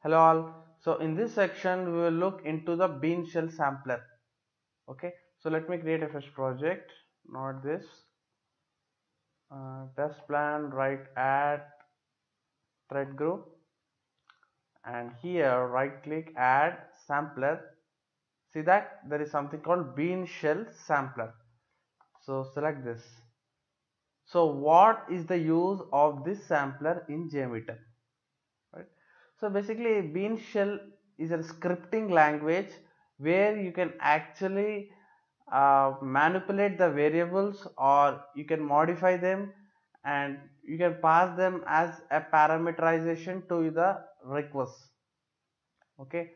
Hello all. So in this section we will look into the bean shell sampler. Okay. So let me create a fresh project. Not this. Test plan. Right add thread group. And here right click add sampler. See that there is something called bean shell sampler. So select this. So what is the use of this sampler in JMeter? Right. So basically bean shell is a scripting language where you can actually manipulate the variables, or you can modify them, and you can pass them as a parameterization to the request. Okay,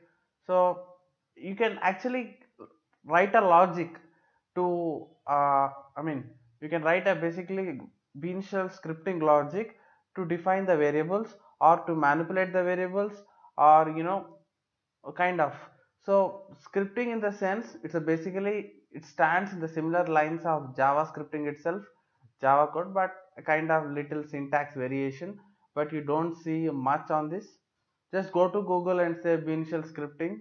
so you can actually write a logic to I mean you can write a basically bean shell scripting logic to define the variables or to manipulate the variables, or kind of. So scripting in the sense, it's a basically it stands in the similar lines of Java scripting itself, Java code, but a kind of little syntax variation, but you don't see much on this. Just go to Google and say bean shell scripting.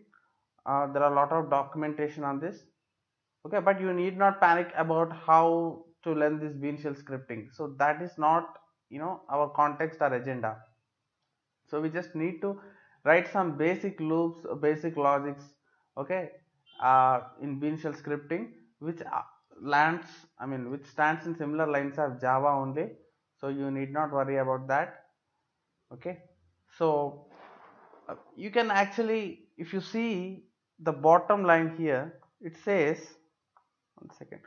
There are a lot of documentation on this. Okay, but you need not panic about how to learn this bean shell scripting. So that is not our context or agenda. So we just need to write some basic loops, basic logics. Okay, in bean shell scripting, which lands which stands in similar lines of Java only. So you need not worry about that. Okay, so you can actually, if you see the bottom line here, it says, one second,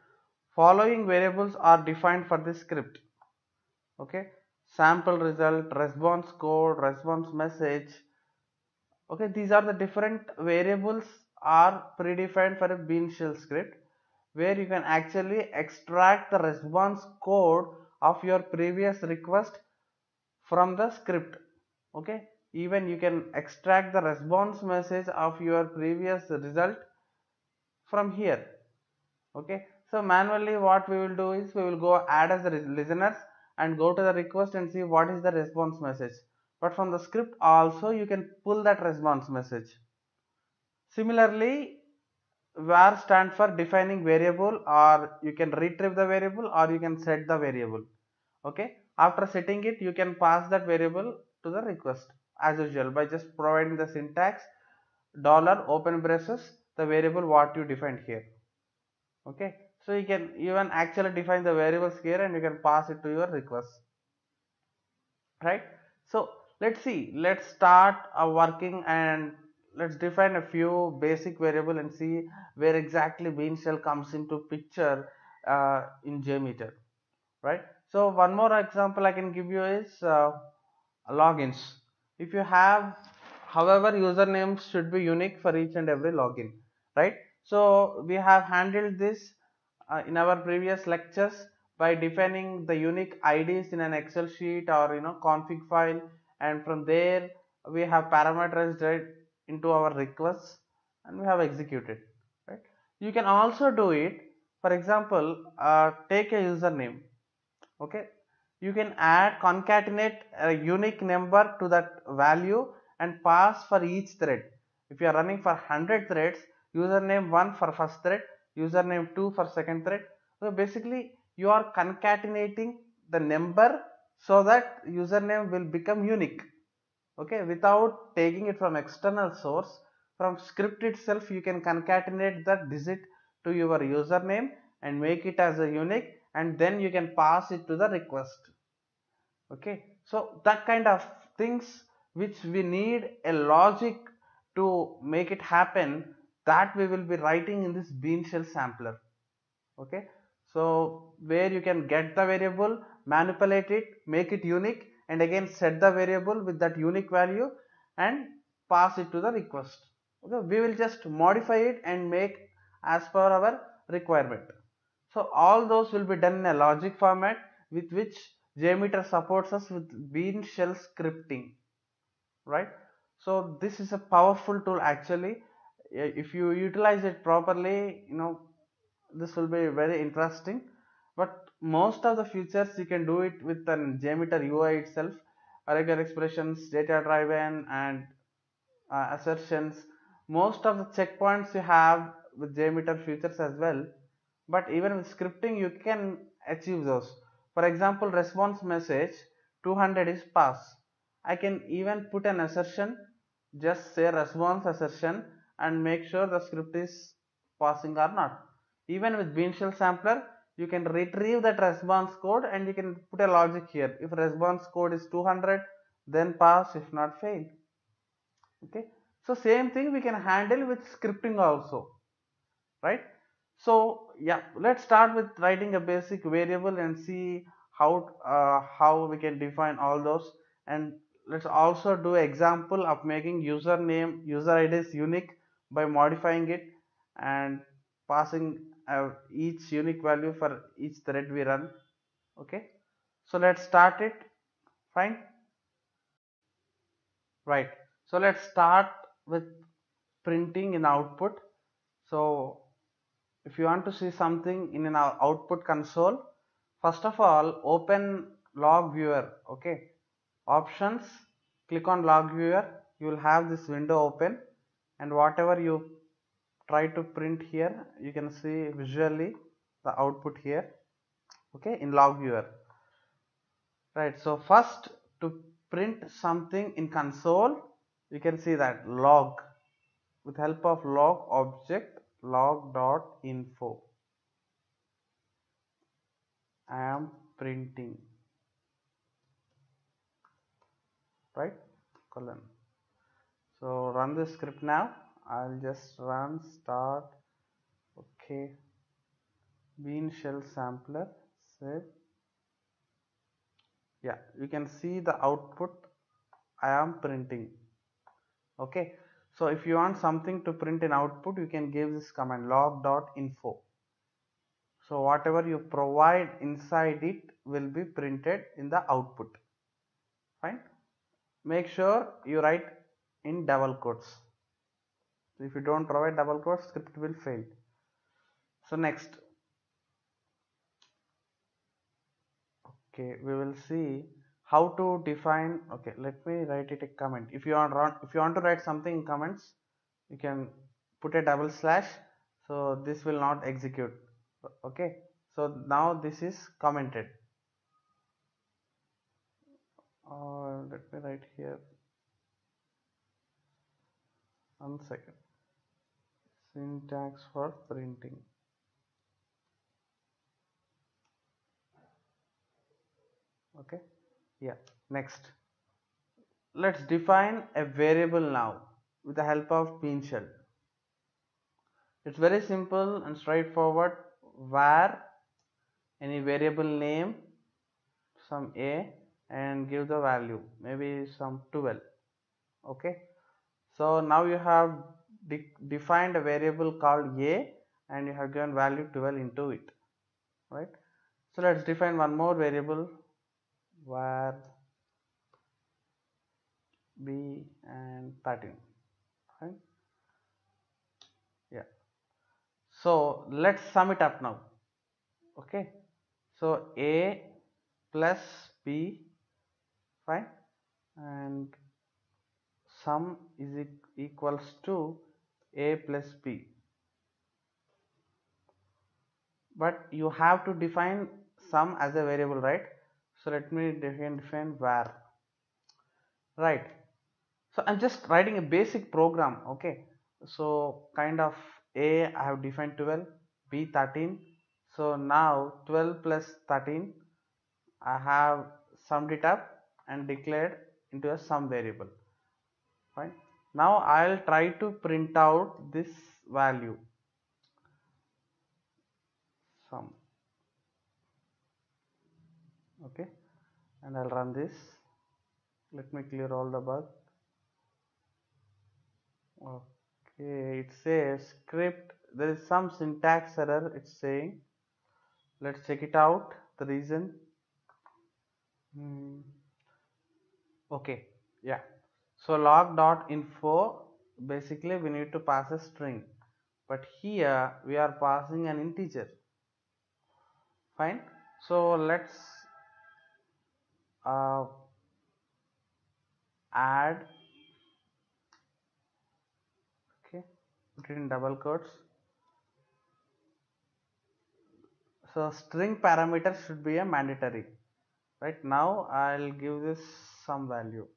following variables are defined for this script. Okay, sample result, response code, response message. Okay, these are the different variables are predefined for a bean shell script, where you can actually extract the response code of your previous request from the script. Okay, even you can extract the response message of your previous result from here. Okay, so manually what we will do is we will go add as the listeners and go to the request and see what is the response message, but from the script also you can pull that response message. Similarly, var stand for defining variable, or you can retrieve the variable or you can set the variable. Okay, after setting it you can pass that variable to the request as usual by just providing the syntax dollar open braces the variable what you defined here. Okay, so you can even actually define the variables here and you can pass it to your request, right? So let's start working, and let's define a few basic variable and see where exactly bean shell comes into picture in JMeter, right? So one more example I can give you is logins. If you have, however, usernames should be unique for each and every login, right? So we have handled this in our previous lectures by defining the unique IDs in an Excel sheet or config file, and from there we have parameterized it into our requests and we have executed, right? You can also do it. For example, take a username. Okay, you can add concatenate a unique number to that value and pass for each thread. If you are running for 100 threads, username 1 for first thread, username 2 for second thread. So basically you are concatenating the number so that username will become unique. Okay, without taking it from external source, from script itself you can concatenate that digit to your username and make it as a unique, and then you can pass it to the request. Okay, so that kind of things which we need a logic to make it happen, that we will be writing in this bean shell sampler. Okay, so where you can get the variable, manipulate it, make it unique, and again set the variable with that unique value and pass it to the request. Okay, we will just modify it and make as per our requirement. So all those will be done in a logic format with which JMeter supports us with bean shell scripting, right? So this is a powerful tool actually. If you utilize it properly, this will be very interesting. But most of the features you can do it with an JMeter UI itself, regular expressions, data driven, and assertions, most of the checkpoints you have with JMeter features as well. But even with scripting you can achieve those. For example, response message 200 is pass. I can even put an assertion, just say response assertion, and make sure the script is passing or not. Even with Bean Shell Sampler, you can retrieve that response code and you can put a logic here. If response code is 200, then pass, if not fail. Okay, so same thing we can handle with scripting also, right? So yeah, let's start with writing a basic variable and see how we can define all those. And let's also do example of making user id is unique by modifying it and passing each unique value for each thread we run. Okay, so let's start it. Fine, right? So let's start with printing in output. So if you want to see something in an output console, first of all open log viewer. Okay, options, click on log viewer, you will have this window open, and whatever you try to print here you can see visually the output here. Okay, in log viewer, right? So first, to print something in console, you can see that log, with help of log object log.info, I am printing, right? Colon. So run the script now. I'll just run start. Okay, Bean Shell Sampler, save. Yeah, you can see the output I am printing. Okay, so if you want something to print in output, you can give this command log.info. So whatever you provide inside it will be printed in the output. Fine. Make sure you write in double quotes. If you don't provide double quotes, script will fail. So next, okay, we will see how to define. Okay, let me write it a comment. If you want to write something in comments, you can put a double slash, so this will not execute. Okay, so now this is commented. Let me write here. 1 second. Syntax for printing. Okay, yeah. Next, let's define a variable now with the help of Bean Shell. It's very simple and straightforward. Var any variable name, some a, and give the value, maybe some 12. Okay, so now you have defined a variable called a and you have given value 12 into it, right? So let's define one more variable, var b and 13. Fine. Yeah, so let's sum it up now. Okay, so a plus b, fine, and sum is equals to a plus b, but you have to define sum as a variable, right? So let me define var, right? So I'm just writing a basic program. Okay, so kind of a I have defined 12, b 13. So now 12 plus 13 I have summed it up and declared into a sum variable. Fine. Now I'll try to print out this value sum. Okay, and I'll run this. Let me clear all the bugs. Okay, it says script, there is some syntax error it's saying. Let's check it out, the reason. Okay, yeah, so log.info, basically we need to pass a string, but here we are passing an integer. Fine, so let's add it in double quotes. So string parameter should be a mandatory. Right now I'll give this some value.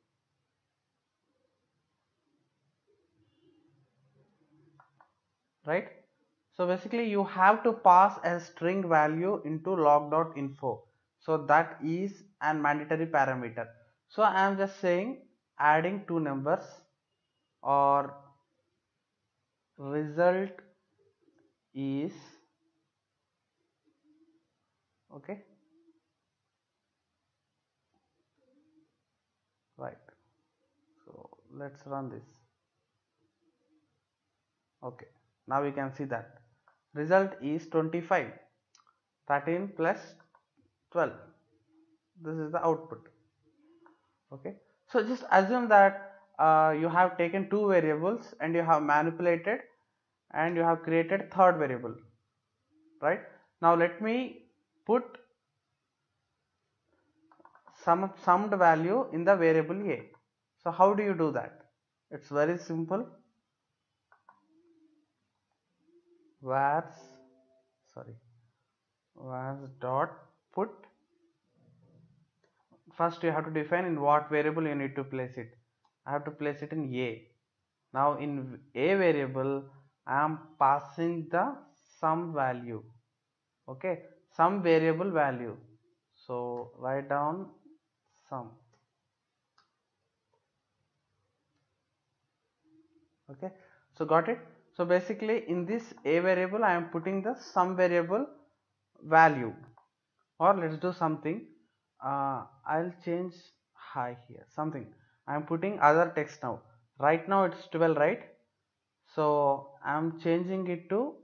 Right. So basically you have to pass a string value into log.info. So that is a mandatory parameter. So I am just saying adding two numbers or result is okay, right. So let's run this. Okay, now we can see that result is 25, 13 plus 12. This is the output. Okay, so just assume that you have taken two variables and you have manipulated and you have created third variable. Right, now let me put some summed value in the variable a. So how do you do that? It's very simple. Vars dot put. First you have to define in what variable you need to place it. I have to place it in a. Now in a variable I am passing the sum value. Okay, some variable value. So write down sum. Okay, so got it. So basically in this a variable I am putting the sum variable value, or let's do something. I'll change high here, something. I am putting other text now. Right now it's 12, right? So I am changing it to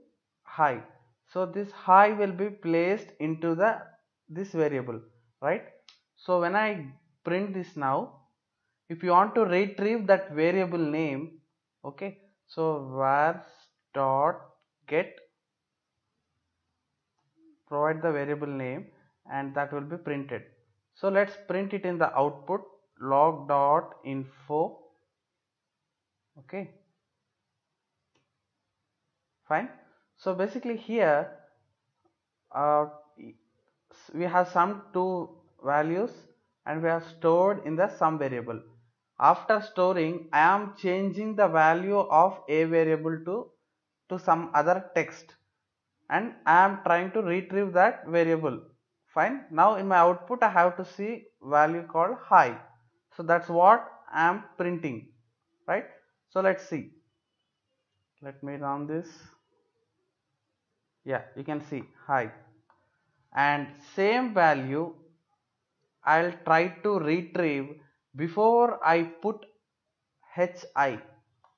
high. So this high will be placed into this variable, right? So when I print this now, if you want to retrieve that variable name, okay, so var dot get, provide the variable name, and that will be printed. So let's print it in the output log dot info. Okay, fine. So basically here we have summed two values and we have stored in the sum variable. After storing, I am changing the value of a variable to some other text, and I am trying to retrieve that variable. Fine. Now in my output I have to see value called high. So that's what I am printing, right? So let's see. Let me run this. Yeah, you can see high, and same value I'll try to retrieve before I put hi.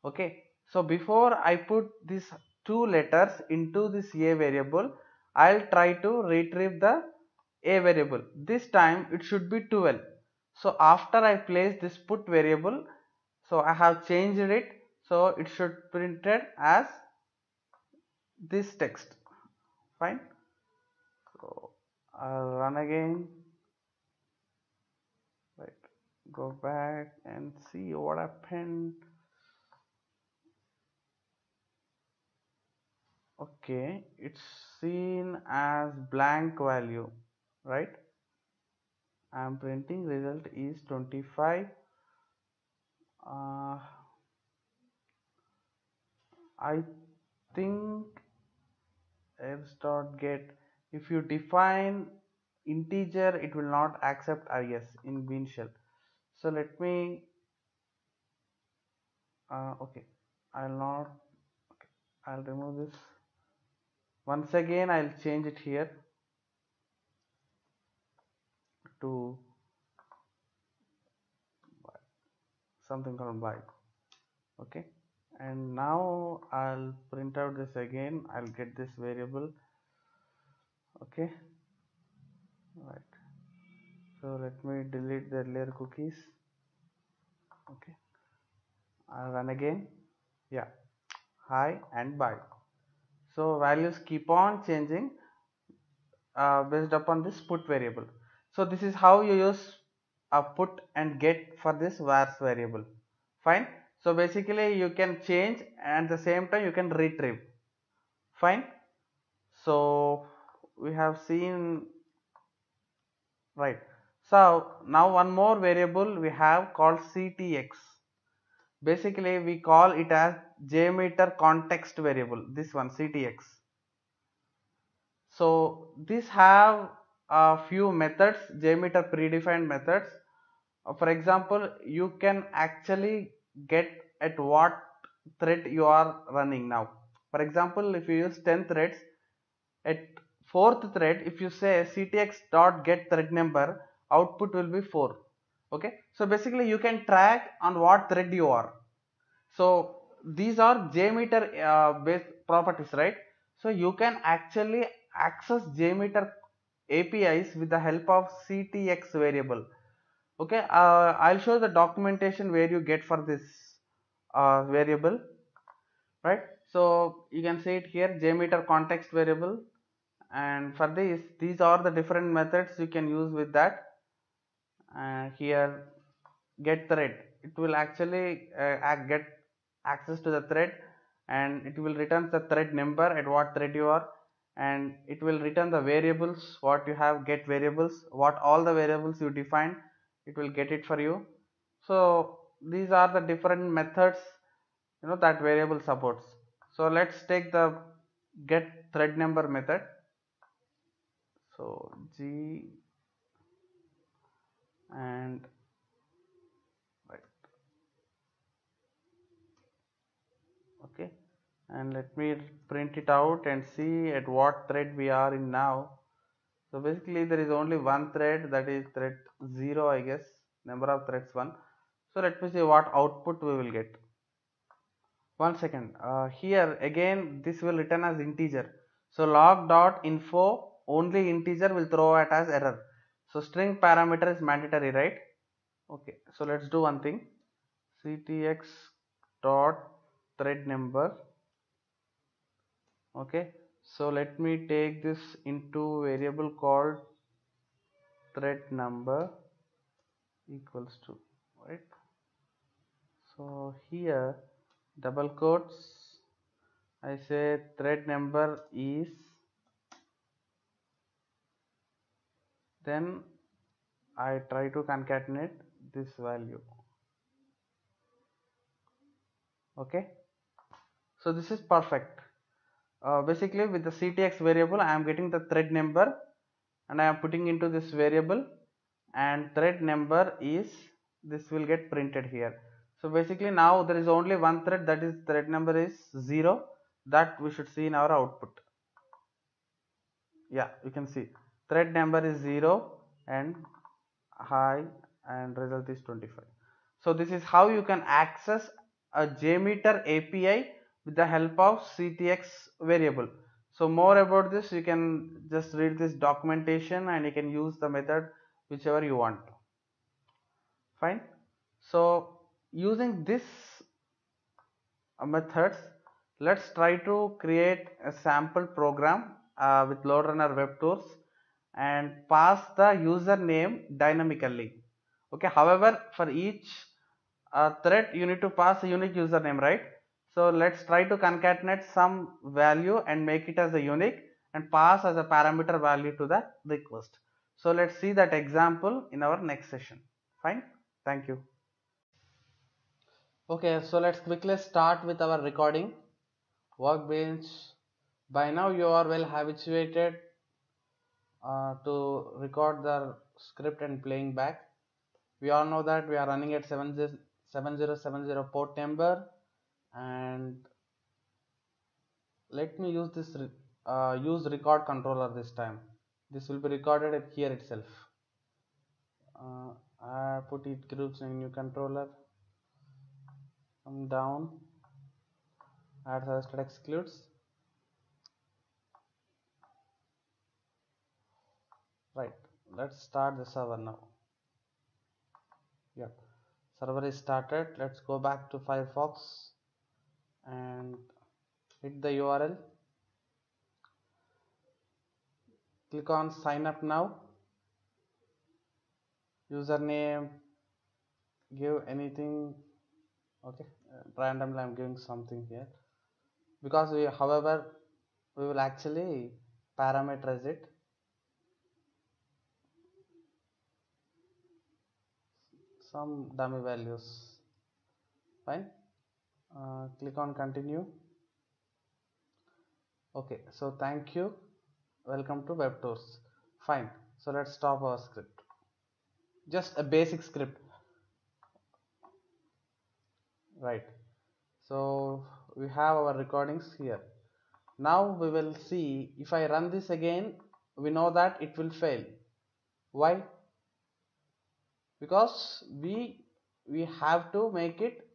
Okay, so before I put these two letters into this a variable, I'll try to retrieve the a variable. This time it should be 12. So after I place this put variable, so I have changed it, so it should printed as this text. Fine. So I'll run again. Right, go back and see what happened. Okay, it's seen as blank value, right? I am printing result is 25. I think else dot get, if you define integer it will not accept is in bean shell. So let me okay, I'll not, okay, I'll remove this. Once again I'll change it here to something called by. Okay, and now I'll print out this again. I'll get this variable. Okay, right, so let me delete the earlier cookies. Okay, I'll run again. Yeah, hi and bye. So values keep on changing based upon this put variable. So this is how you use put and get for this vars variable. Fine. So basically you can change and at the same time you can retrieve. Fine. So we have seen, right. So now one more variable we have called CTX. Basically we call it as JMeter context variable, this one CTX. So these have a few methods, JMeter predefined methods. For example, you can actually get at what thread you are running now. For example, if you use 10 threads, at fourth thread, if you say ctx dot get thread number, output will be 4. Okay, so basically you can track on what thread you are. So these are JMeter based properties, right? So you can actually access JMeter APIs with the help of CTX variable. Okay, I'll show the documentation where you get for this variable, right? So you can see it here, JMeter context variable, and for this, these are the different methods you can use with that. And here get thread, it will actually get access to the thread, and it will return the thread number at what thread you are, and it will return the variables what you have, get variables, what all the variables you define, it will get it for you. So these are the different methods that variable supports. So let's take the get thread number method. So G and right, okay, and let me print it out and see at what thread we are in now. So basically there is only one thread, that is thread 0, I guess, number of threads 1. So let me see what output we will get. One second, here again this will return as integer. So log dot info, only integer will throw it as error. So string parameter is mandatory, right? Okay, so let's do one thing, ctx dot thread number. Okay, so let me take this into variable called thread number equals to, right? So here double quotes, I say thread number is, then I try to concatenate this value. Okay, so this is perfect. Basically with the ctx variable I am getting the thread number and I am putting into this variable, and thread number is, this will get printed here. So basically now there is only one thread, that is thread number is 0, that we should see in our output. Yeah, you can see thread number is 0 and high, and result is 25. So this is how you can access a JMeter API with the help of CTX variable. So more about this you can just read this documentation and you can use the method whichever you want. Fine. So using this methods, let's try to create a sample program with LoadRunner web tools and pass the username dynamically. Okay, however for each thread you need to pass a unique username, right? So let's try to concatenate some value and make it as a unique and pass as a parameter value to the request. So let's see that example in our next session. Fine, thank you. Okay, so let's quickly start with our recording. Workbench. By now you are well habituated to record the script and playing back. We all know that we are running at 7070 port number, and let me use this use record controller this time. This will be recorded at here itself. I put it groups in new controller, come down, add suggested excludes. Right, let's start the server now. Yep, server is started. Let's go back to Firefox and hit the URL, click on sign up now, username, give anything, Okay, randomly I'm giving something here because we, however, we will actually parameterize it. Some dummy values. Fine. Click on continue. Okay, so thank you. Welcome to WebTours. Fine. So let's stop our script. Just a basic script. Right. So we have our recordings here. Now we will see, if I run this again, we know that it will fail. Why? Because we have to make it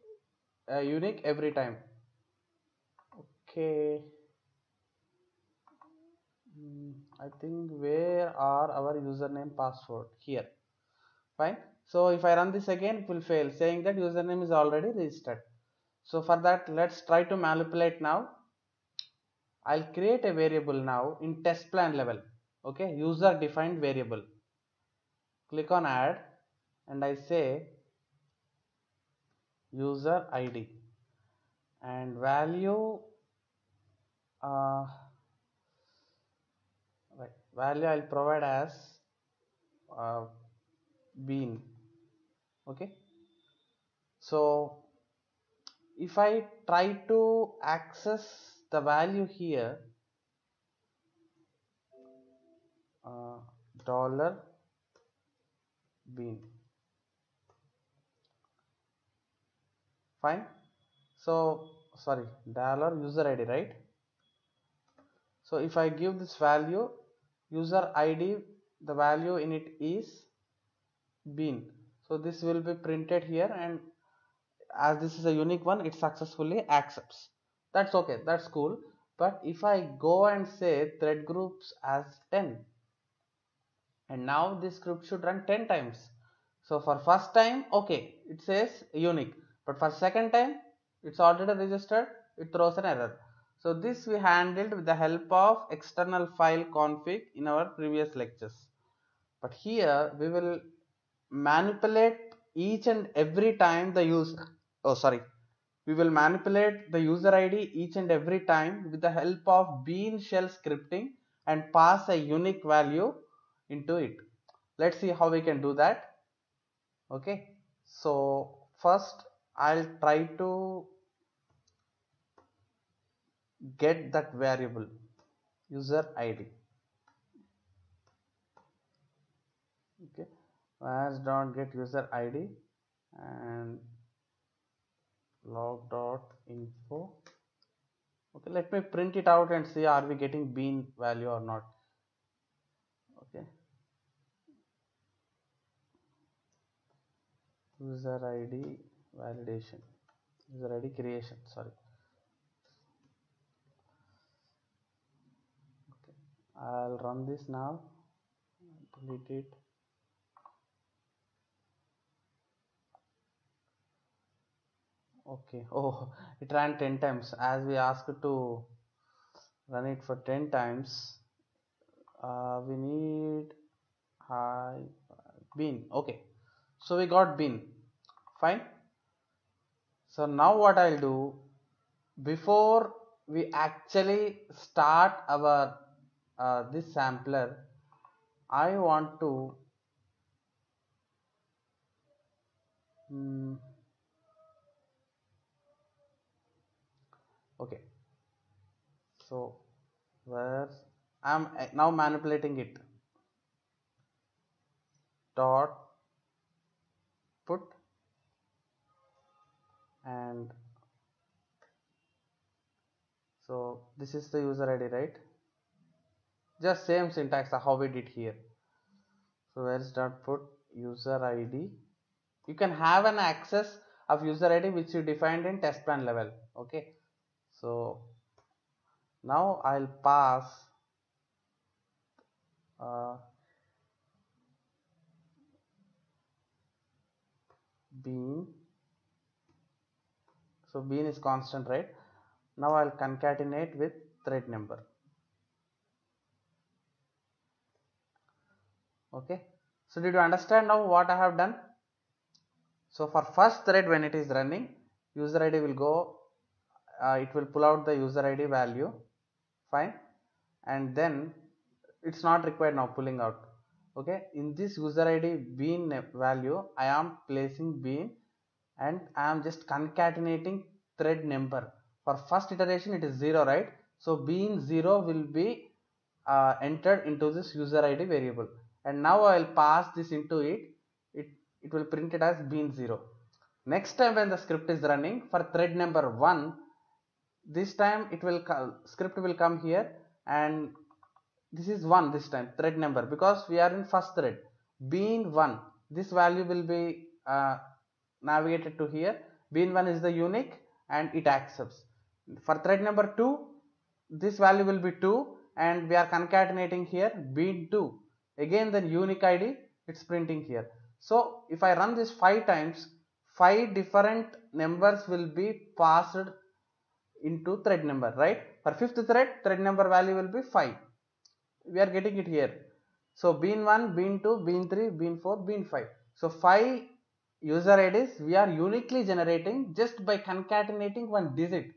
unique every time. Okay. I think where are our username password? Here. Fine. So if I run this again, it will fail, saying that username is already registered. So for that, let's try to manipulate now. I'll create a variable now in test plan level. Okay, user defined variable. Click on add and I say user ID and value right, value I'll provide as uh, bean. Okay, so if I try to access the value here, dollar bean. Fine. So sorry, dollar user ID, right? So if I give this value user ID, the value in it is bean. So this will be printed here, and as this is a unique one, it successfully accepts. That's okay, that's cool. But if I go and say thread groups as 10, and now this group should run 10 times. So for first time, okay, it says unique, but for second time, it's already registered, it throws an error. So this we handled with the help of external file config in our previous lectures. But here we will manipulate each and every time the user, we will manipulate the user ID each and every time with the help of bean shell scripting and pass a unique value into it. Let's see how we can do that. Okay, so first I'll try to get that variable user ID. Okay, as dot get user ID and log.info. Okay, let me print it out and see are we getting bean value or not. Okay, user ID validation, user ID creation, sorry. Okay, I'll run this now, delete it. Okay, oh, it ran 10 times as we asked to run it for 10 times. We need high bean. Okay, so we got bean. Fine. So now what I'll do, before we actually start our this sampler, I want to okay, so where I'm now manipulating it, dot put and so this is the user ID, right? Just same syntax how we did here. So where is dot put user ID? You can have an access of user ID which you defined in test plan level. Okay, so now I'll pass bean. So bean is constant, right? Now I'll concatenate with thread number. Okay, so did you understand now what I have done? So for first thread when it is running, user id will go, it will pull out the user id value, fine, and then it's not required now pulling out. Okay, in this user id bean value I am placing bean, and I am just concatenating thread number. For first iteration it is 0, right? So bean 0 will be entered into this user id variable, and now I will pass this into it. It will print it as bean 0. Next time when the script is running for thread number 1, this time it will script will come here, and this is 1 this time thread number, because we are in first thread. Bean 1, this value will be navigated to here. Bean 1 is the unique and it accepts. For thread number 2, this value will be 2, and we are concatenating here bean 2, again the unique id it's printing here. So if I run this 5 times, 5 different numbers will be passed into thread number, right? For fifth thread number value will be 5. We are getting it here. So bean 1, bean 2, bean 3, bean 4, bean 5. So 5 user IDs we are uniquely generating just by concatenating one digit.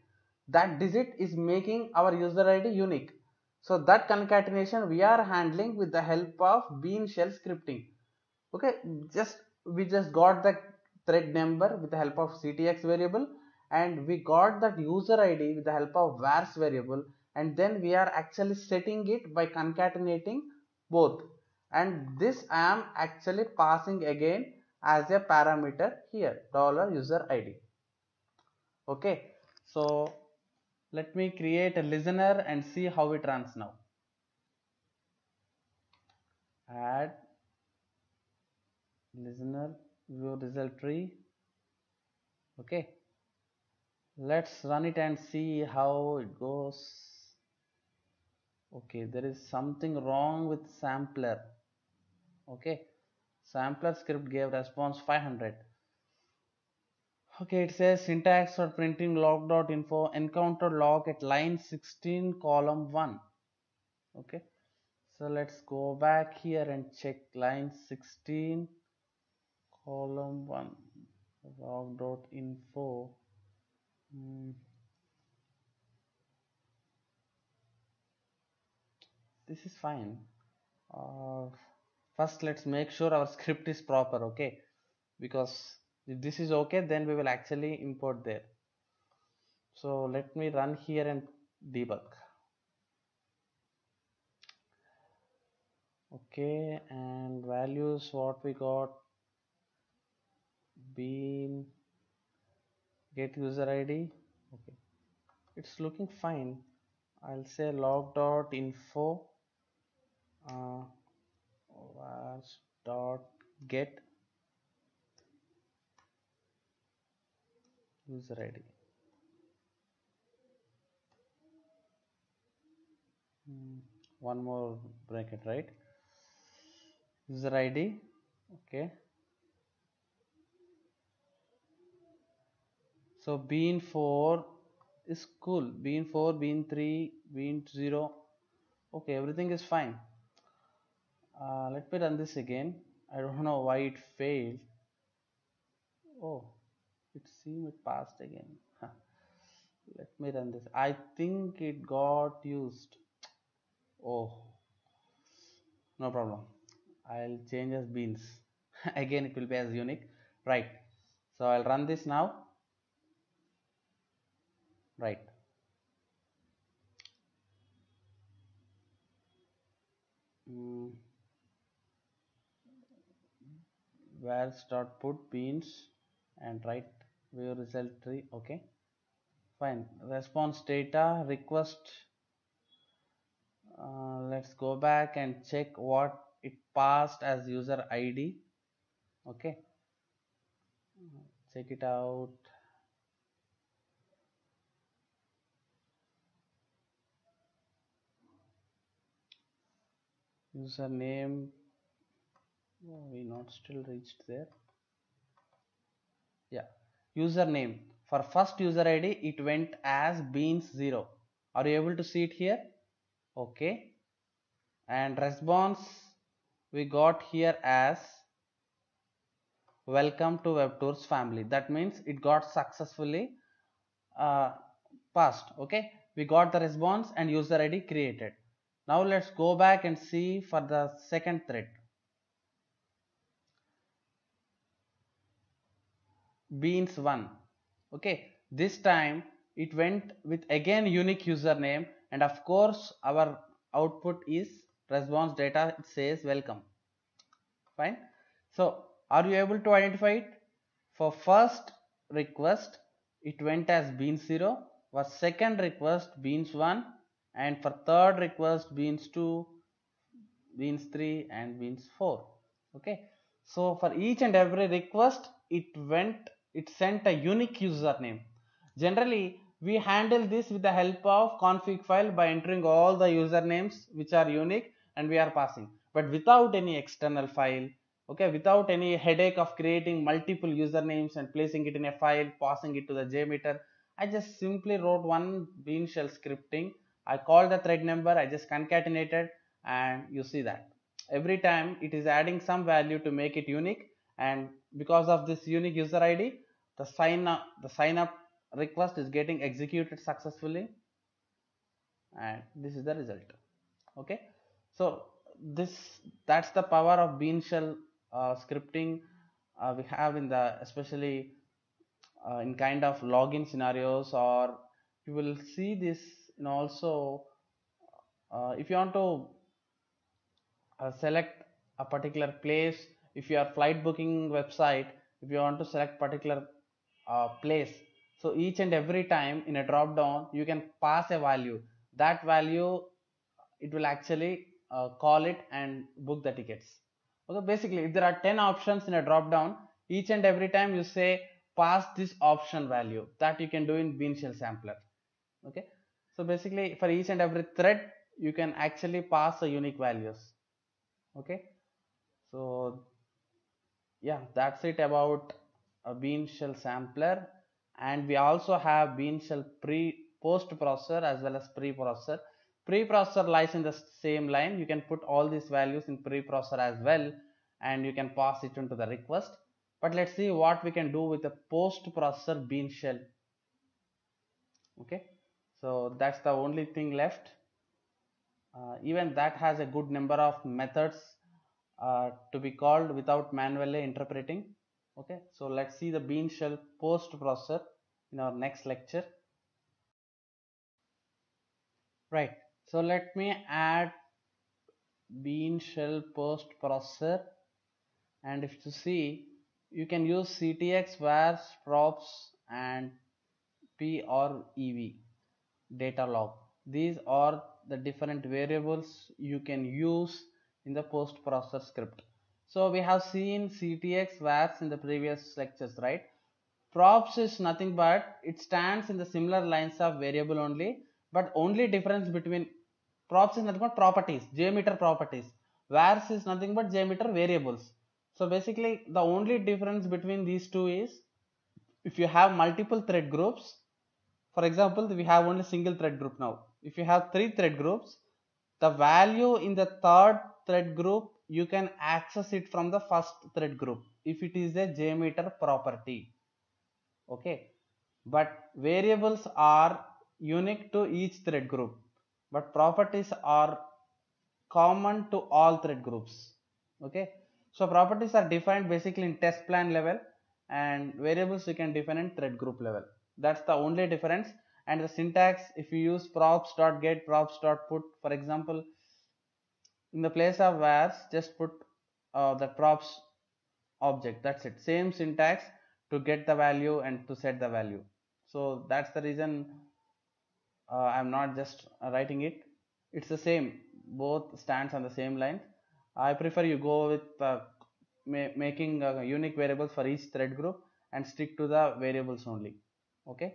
That digit is making our user ID unique. So that concatenation we are handling with the help of bean shell scripting. Okay, we just got the thread number with the help of ctx variable, and we got that user id with the help of vars variable, and then we are actually setting it by concatenating both, and this I am actually passing again as a parameter here, $user id. Okay, so let me create a listener and see how it runs now. Add listener, view result tree. Okay, let's run it and see how it goes. Okay, there is something wrong with sampler. Okay, sampler script gave response 500. Okay, it says syntax for printing log.info encounter log at line 16 column 1. Okay, so let's go back here and check line 16 column 1 log.info. This is fine. First let's make sure our script is proper. Okay, because if this is okay, then we will actually import there. So let me run here and debug. Okay, and values what we got, bean get user id. Okay, it's looking fine. I'll say log.info get user id. One more bracket, right? User id. Okay, so bean 4 is cool, bean 4, bean 3, bean 0. Okay, everything is fine. Let me run this again. I don't know why it failed. Oh, it seemed it passed again. Let me run this. I think it got used. Oh, no problem. I'll change as beans. Again it will be as unique, right? So I'll run this now. Right. Vars.put beans and write view result tree. Okay, fine. Response data request. Let's go back and check what it passed as user id. Okay, check it out. Username, oh, we not still reached there. Yeah, username for first user id it went as beans 0. Are you able to see it here? Okay, and response we got here as welcome to WebTours family. That means it got successfully passed. Okay, we got the response and user ID created. Now let's go back and see for the second thread, beans1. Okay, this time it went with again unique username, and of course our output is response data. It says welcome. Fine. So are you able to identify it? For first request it went as beans0, for second request beans1, and for third request beans2, beans3 and beans4. Okay, so for each and every request it sent a unique username. Generally we handle this with the help of config file by entering all the usernames which are unique and we are passing, but without any external file. Okay, without any headache of creating multiple usernames and placing it in a file, passing it to the JMeter. I just simply wrote one bean shell scripting. I called the thread number, I just concatenated, and you see that every time it is adding some value to make it unique, and because of this unique user ID, the sign up request is getting executed successfully, and this is the result. Okay, so that's the power of bean shell scripting we have in the, especially in kind of login scenarios, or you will see this in also if you want to select a particular place. If you are flight booking website, if you want to select particular place, so each and every time in a drop down you can pass a value. That value, it will actually call it and book the tickets. Okay, basically if there are 10 options in a drop down, each and every time you say pass this option value, that you can do in bean shell sampler. Okay, so basically for each and every thread you can actually pass the unique values. Okay, so yeah, that's it about a bean shell sampler. And we also have bean shell post processor as well as pre-processor. Pre-processor lies in the same line. You can put all these values in pre-processor as well, and you can pass it into the request. But let's see what we can do with the post processor bean shell. Okay, so that's the only thing left. Even that has a good number of methods to be called without manually interpreting. Okay, so let's see the bean shell post processor in our next lecture. Right, so let me add bean shell post processor, and if you see, you can use ctx, vars, props and p or ev data log. These are the different variables you can use in the post processor script. So we have seen ctx, vars in the previous lectures, right? Props is nothing but it stands in the similar lines of variable only, but only difference between props is nothing but properties, JMeter properties. Vars is nothing but JMeter variables. So basically the only difference between these two is, if you have multiple thread groups, for example we have only single thread group now. If you have 3 thread groups, the value in the third thread group you can access it from the first thread group if it is a JMeter property. Okay, but variables are unique to each thread group, but properties are common to all thread groups. Okay, so properties are defined basically in test plan level, and variables you can define in thread group level. That's the only difference. And the syntax, if you use props.get, props.put, for example, in the place of vars, just put the props object. That's it. Same syntax to get the value and to set the value. So that's the reason I'm not just writing it. It's the same. Both stands on the same line. I prefer you go with making unique variables for each thread group and stick to the variables only. Okay.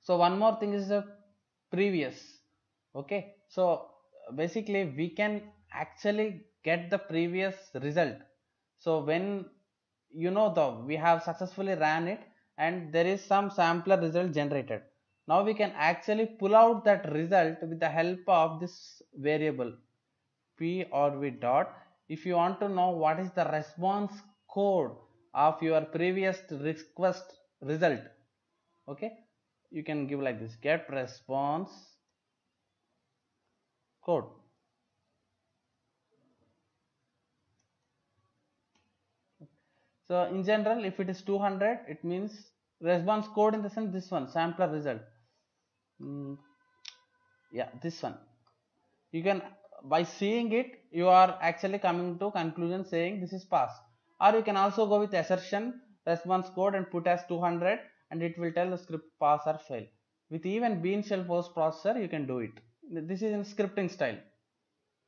So one more thing is the previous. Okay. So basically we can actually get the previous result. So when we have successfully ran it and there is some sampler result generated. Now we can actually pull out that result with the help of this variable p or v dot. If you want to know what is the response code of your previous request result. Okay, you can give like this: get response code. So in general, if it is 200, it means response code in the sense this one, sampler result. Yeah, this one. You can, by seeing it, you are actually coming to conclusion saying this is pass. Or you can also go with assertion response code and put as 200, and it will tell the script pass or fail. With even bean shell post processor, you can do it. This is in scripting style.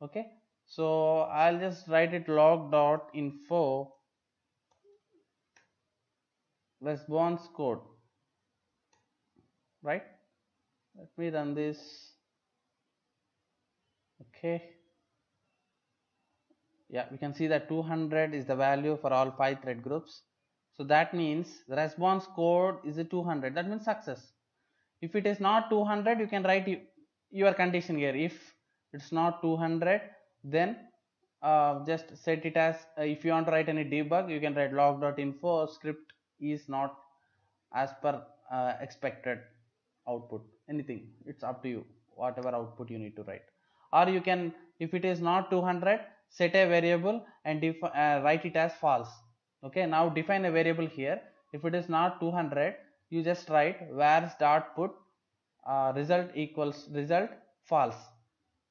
Okay, so I'll just write it log.info response code, right? Let me run this. Okay, yeah, we can see that 200 is the value for all 5 thread groups. So that means the response code is a 200. That means success. If it is not 200, you can write your condition here. If it's not 200, then just set it as, if you want to write any debug, you can write log.info script is not as per expected output. Anything, it's up to you, whatever output you need to write. Or you can, if it is not 200, set a variable and write it as false. Okay, now define a variable here. If it is not 200, you just write where's dot put result equals result false.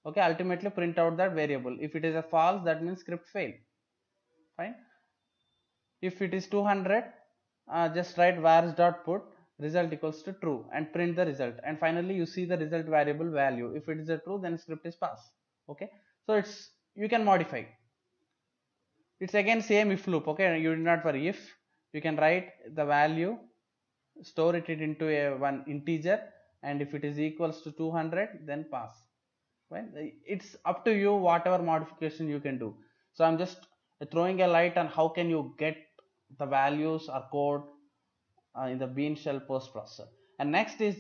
Okay, ultimately print out that variable. If it is a false, that means script fail. Fine. If it is 200, just write where's dot put result equals to true and print the result, and finally you see the result variable value. If it is a true, then script is pass. Okay, so it's, you can modify. It's again same if loop. Okay, you do not worry. If you can write the value, store it into a one integer, and if it is equals to 200, then pass. Right? It's up to you, whatever modification you can do. So I'm just throwing a light on how can you get the values or code in the bean shell post processor. And next is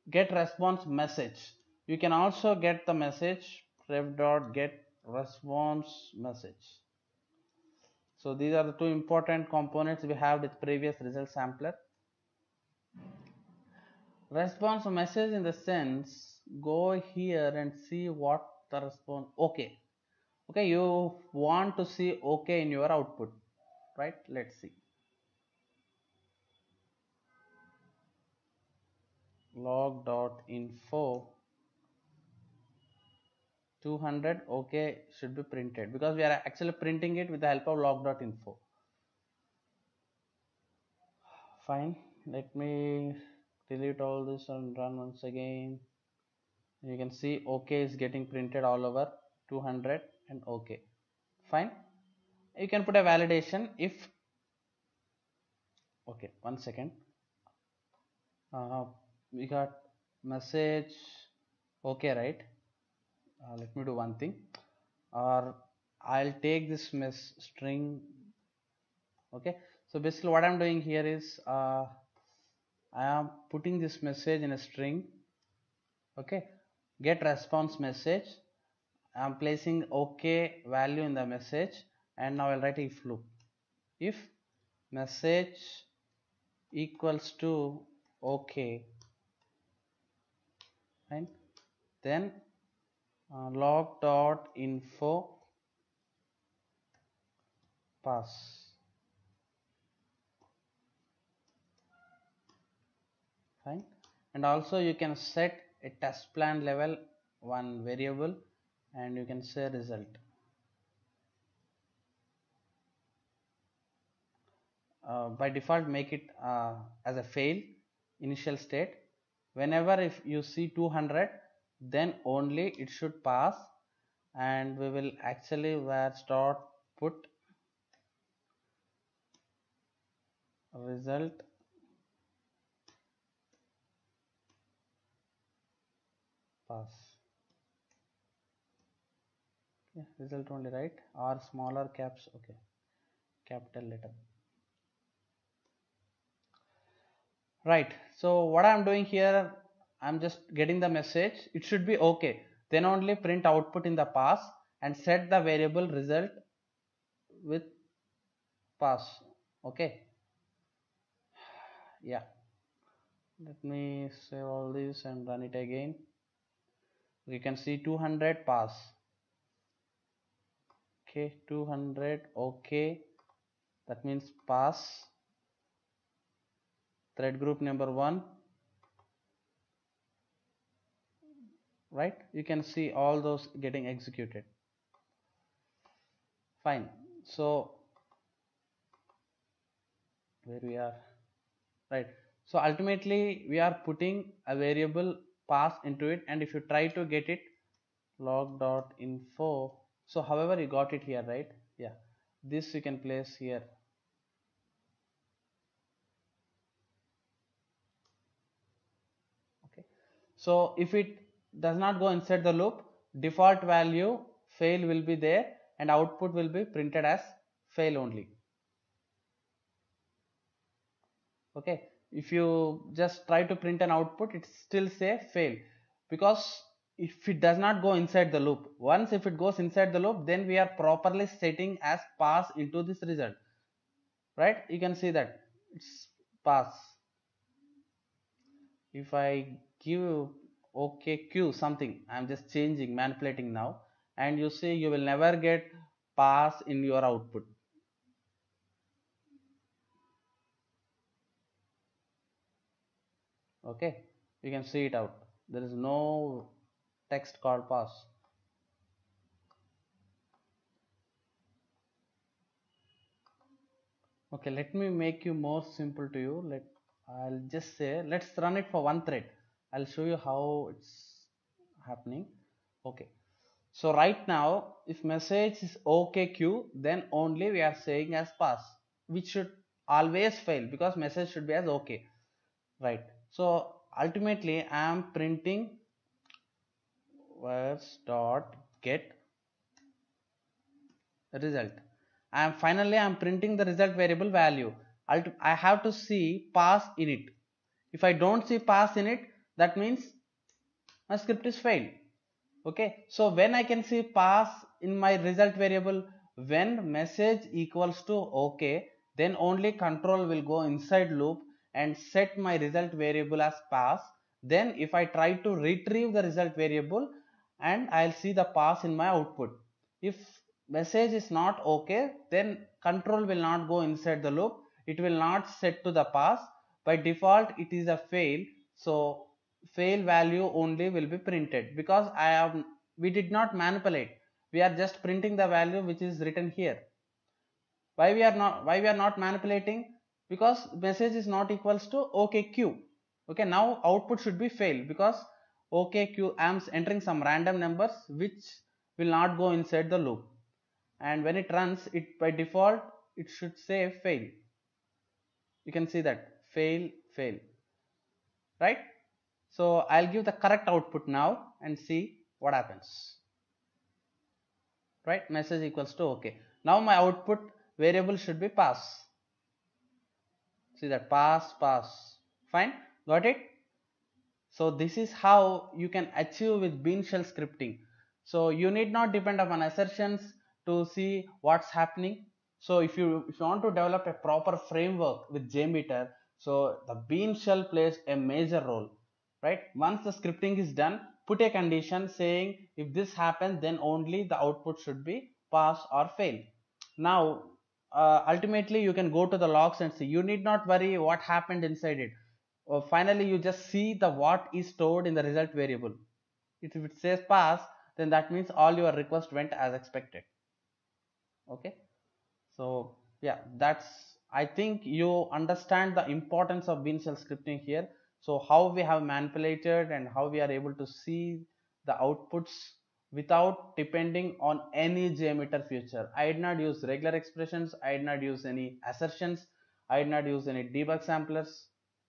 get response message. You can also get the message ref.get response message. So these are the two important components we have with previous result sampler. Response message in the sense, go here and see what the response. Okay, you want to see okay in your output, right? Let's see. Log.info 200 okay should be printed, because we are actually printing it with the help of log.info. Fine, let me delete all this and run once again. You can see okay is getting printed all over 200 and okay. Fine, you can put a validation if, okay, 1 second. We got message okay, right? Let me do one thing, or I'll take this string. Okay, so basically what I'm doing here is I am putting this message in a string. Okay, get response message. I am placing okay value in the message, and now I'll write if loop. If message equals to okay, and then log.info pass. Fine, and also you can set a test plan level one variable, and you can say result. By default make it as a fail initial state. Whenever if you see 200, then only it should pass, and we will actually where start put result pass. Yeah, result only, right? Or smaller caps. Okay, capital letter. Right, so what I'm doing here, I'm just getting the message, it should be okay, then only print output in the pass and set the variable result with pass. Okay, yeah, let me save all this and run it again. You can see 200 pass. Okay, 200. Okay, that means pass. Thread group number 1, right? You can see all those getting executed. Fine. So where we are, right? So ultimately we are putting a variable pass into it, and if you try to get it log.info, so however you got it here, right? Yeah, this you can place here. Okay, so if it does not go inside the loop, default value fail will be there and output will be printed as fail only. Okay, if you just try to print an output, it still say fail, because if it does not go inside the loop, once if it goes inside the loop, then we are properly setting as pass into this result, right? You can see that it's pass. If I give OKQ something, I'm just changing, manipulating now, and you see you will never get pass in your output. Okay, you can see it out, there is no text called pass. Okay, let me make you more simple to you. I'll just say let's run it for one thread. I'll show you how it's happening. Okay, so right now if message is OKQ, then only we are saying as pass, which should always fail because message should be as OK, right? So ultimately I am printing words dot get result. Finally I'm printing the result variable value. I have to see pass in it. If I don't see pass in it, that means my script is failed. Okay, so when I can see pass in my result variable, when message equals to OK, then only control will go inside loop and set my result variable as pass. Then if I try to retrieve the result variable, and I'll see the pass in my output. If message is not OK, then control will not go inside the loop, it will not set to the pass. By default it is a fail, so fail value only will be printed, because we did not manipulate, we are just printing the value which is written here. Why we are not manipulating? Because message is not equals to OKQ. Okay, now output should be fail, because OKQ I am entering some random numbers which will not go inside the loop, and when it runs it, by default it should say fail. You can see that fail, right? So I'll give the correct output now and see what happens, right? Message equals to OK. Now my output variable should be pass. See that pass. Fine, got it? So this is how you can achieve with bean shell scripting. So you need not depend upon assertions to see what's happening. So if you want to develop a proper framework with JMeter, so the bean shell plays a major role, right? Once the scripting is done, put a condition saying if this happens, then only the output should be pass or fail. Now ultimately you can go to the logs and see, you need not worry what happened inside it. Finally you just see the what is stored in the result variable. If it says pass, then that means all your request went as expected. Okay, so yeah, that's, I think you understand the importance of bean shell scripting here. So how we have manipulated and how we are able to see the outputs without depending on any JMeter feature. I did not use regular expressions, I did not use any assertions, I did not use any debug samplers.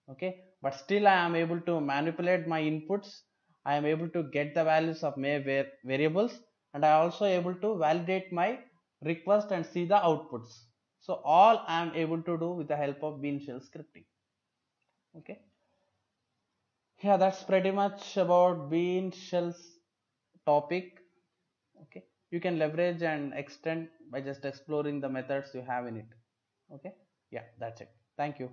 Okay, but still I am able to manipulate my inputs, I am able to get the values of my variables, and I also able to validate my request and see the outputs. So all I am able to do with the help of bean shell scripting. Okay, yeah, that's pretty much about bean shells topic. Okay, you can leverage and extend by just exploring the methods you have in it. Okay, yeah, that's it. Thank you.